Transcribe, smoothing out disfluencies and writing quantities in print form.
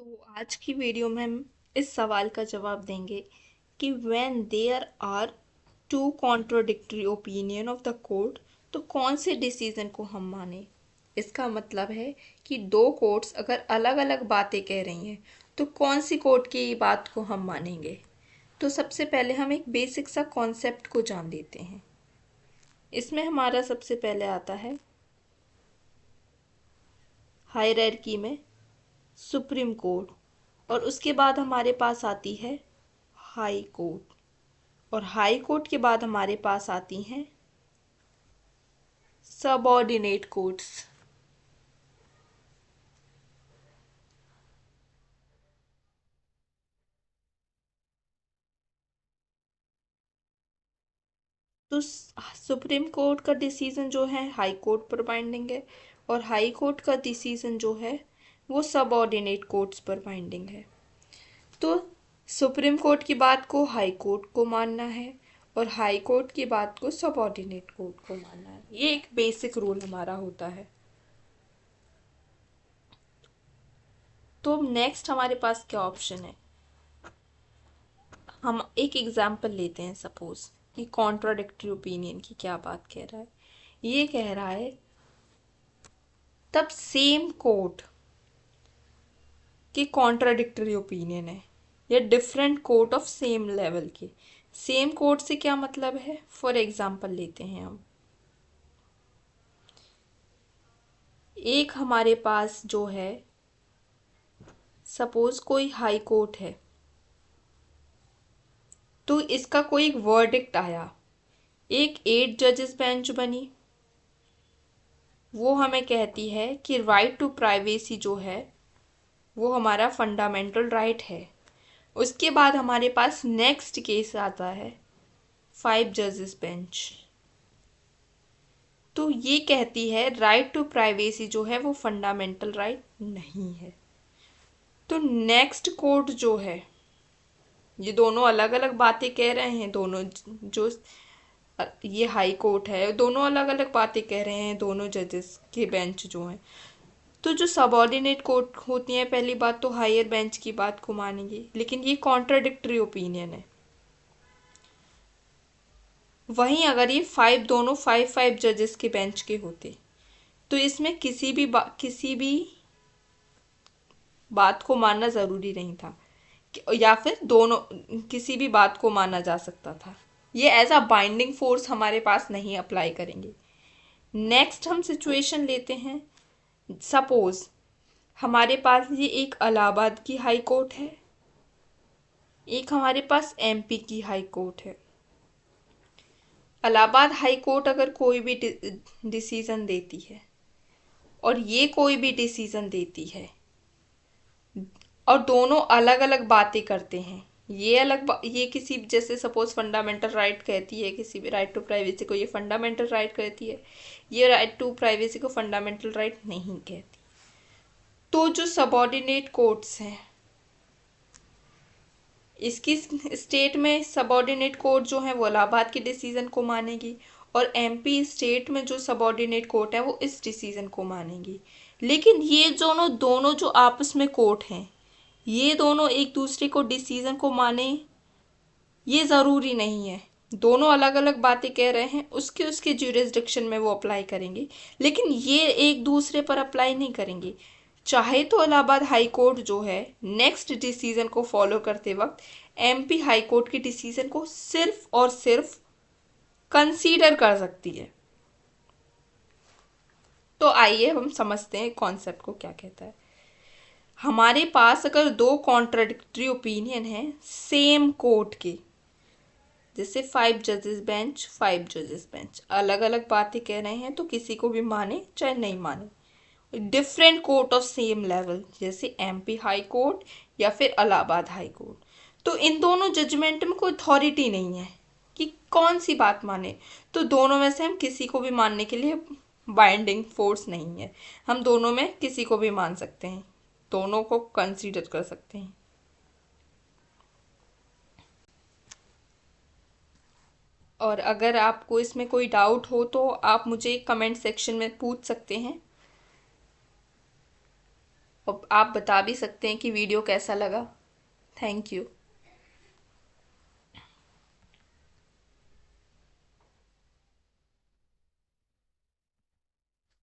तो आज की वीडियो में हम इस सवाल का जवाब देंगे कि when there are two contradictory opinion of the court तो कौन से डिसीजन को हम माने। इसका मतलब है कि दो कोर्ट्स अगर अलग अलग बातें कह रही हैं तो कौन सी कोर्ट की बात को हम मानेंगे। तो सबसे पहले हम एक बेसिक सा कॉन्सेप्ट को जान लेते हैं। इसमें हमारा सबसे पहले आता है हायरार्की में सुप्रीम कोर्ट, और उसके बाद हमारे पास आती है हाई कोर्ट, और हाई कोर्ट के बाद हमारे पास आती हैं सबऑर्डिनेट कोर्ट्स। तो सुप्रीम कोर्ट का डिसीजन जो है हाई कोर्ट पर बाइंडिंग है, और हाई कोर्ट का डिसीजन जो है वो सबऑर्डिनेट कोर्ट्स पर बाइंडिंग है। तो सुप्रीम कोर्ट की बात को हाई कोर्ट को मानना है और हाई कोर्ट की बात को सबऑर्डिनेट कोर्ट को मानना है। ये एक बेसिक रूल हमारा होता है। तो नेक्स्ट हमारे पास क्या ऑप्शन है, हम एक एग्जाम्पल लेते हैं। सपोज कि कॉन्ट्राडिक्टरी ओपिनियन की क्या बात कह रहा है। ये कह रहा है तब सेम कोर्ट की कॉन्ट्राडिक्टरी ओपिनियन है या different court of same level के। सेम कोर्ट से क्या मतलब है, फॉर एग्जाम्पल लेते हैं हम। एक हमारे पास जो है, सपोज कोई हाई कोर्ट है, तो इसका कोई एक वर्डिक्ट आया, एक 8 जजेस बेंच बनी, वो हमें कहती है कि राइट टू प्राइवेसी जो है वो हमारा फंडामेंटल राइट है। उसके बाद हमारे पास नेक्स्ट केस आता है 5 जजेस बेंच, तो ये कहती है राइट टू प्राइवेसी जो है वो फंडामेंटल राइट नहीं है। तो नेक्स्ट कोर्ट जो है, ये दोनों अलग अलग बातें कह रहे हैं। दोनों जो ये हाई कोर्ट है, दोनों अलग अलग बातें कह रहे हैं, दोनों जजेस के बेंच जो हैं। तो जो सबऑर्डिनेट कोर्ट होती हैं, पहली बात तो हायर बेंच की बात को मानेंगे, लेकिन ये कॉन्ट्राडिक्टरी ओपिनियन है। वहीं अगर ये दोनों फाइव जजेस के बेंच के होते तो इसमें किसी भी बात को मानना ज़रूरी नहीं था, या फिर दोनों किसी भी बात को माना जा सकता था। ये एज अ बाइंडिंग फोर्स हमारे पास नहीं अप्लाई करेंगे। नेक्स्ट हम सिचुएशन लेते हैं। सपोज हमारे पास ये एक इलाहाबाद की हाई कोर्ट है, एक हमारे पास एमपी की हाई कोर्ट है। इलाहाबाद हाई कोर्ट अगर कोई भी डिसीजन देती है और ये कोई भी डिसीजन देती है और दोनों अलग अलग बातें करते हैं, ये किसी जैसे सपोज फंडामेंटल राइट कहती है, किसी भी राइट टू प्राइवेसी को ये फंडामेंटल राइट कहती है, ये राइट टू प्राइवेसी को फंडामेंटल राइट नहीं कहती। तो जो सबऑर्डिनेट कोर्ट्स हैं, इसकी स्टेट में सबऑर्डिनेट कोर्ट जो है वो इलाहाबाद के डिसीजन को मानेगी, और एमपी स्टेट में जो सबऑर्डिनेट कोर्ट है वो इस डिसीजन को मानेगी। लेकिन ये दोनों जो आपस में कोर्ट हैं, ये दोनों एक दूसरे को डिसीजन को माने ये ज़रूरी नहीं है। दोनों अलग अलग बातें कह रहे हैं, उसके उसके ज्यूरिसडिक्शन में वो अप्लाई करेंगे, लेकिन ये एक दूसरे पर अप्लाई नहीं करेंगे। चाहे तो इलाहाबाद हाई कोर्ट जो है नेक्स्ट डिसीजन को फॉलो करते वक्त एमपी हाई कोर्ट के डिसीजन को सिर्फ और सिर्फ कंसीडर कर सकती है। तो आइए हम समझते हैं कॉन्सेप्ट को क्या कहता है। हमारे पास अगर दो कॉन्ट्राडिक्टरी ओपिनियन है सेम कोर्ट के, जैसे 5 जजेस बेंच अलग अलग बातें कह रहे हैं, तो किसी को भी माने चाहे नहीं माने, different court of same level जैसे एमपी हाई कोर्ट या फिर इलाहाबाद हाई कोर्ट, तो इन दोनों जजमेंट में कोई अथॉरिटी नहीं है कि कौन सी बात माने। तो दोनों में से हम किसी को भी मानने के लिए बाइंडिंग फोर्स नहीं है, हम दोनों में किसी को भी मान सकते हैं, दोनों को कंसीडर कर सकते हैं। और अगर आपको इसमें कोई डाउट हो तो आप मुझे कमेंट सेक्शन में पूछ सकते हैं। आप बता भी सकते हैं कि वीडियो कैसा लगा। Thank you.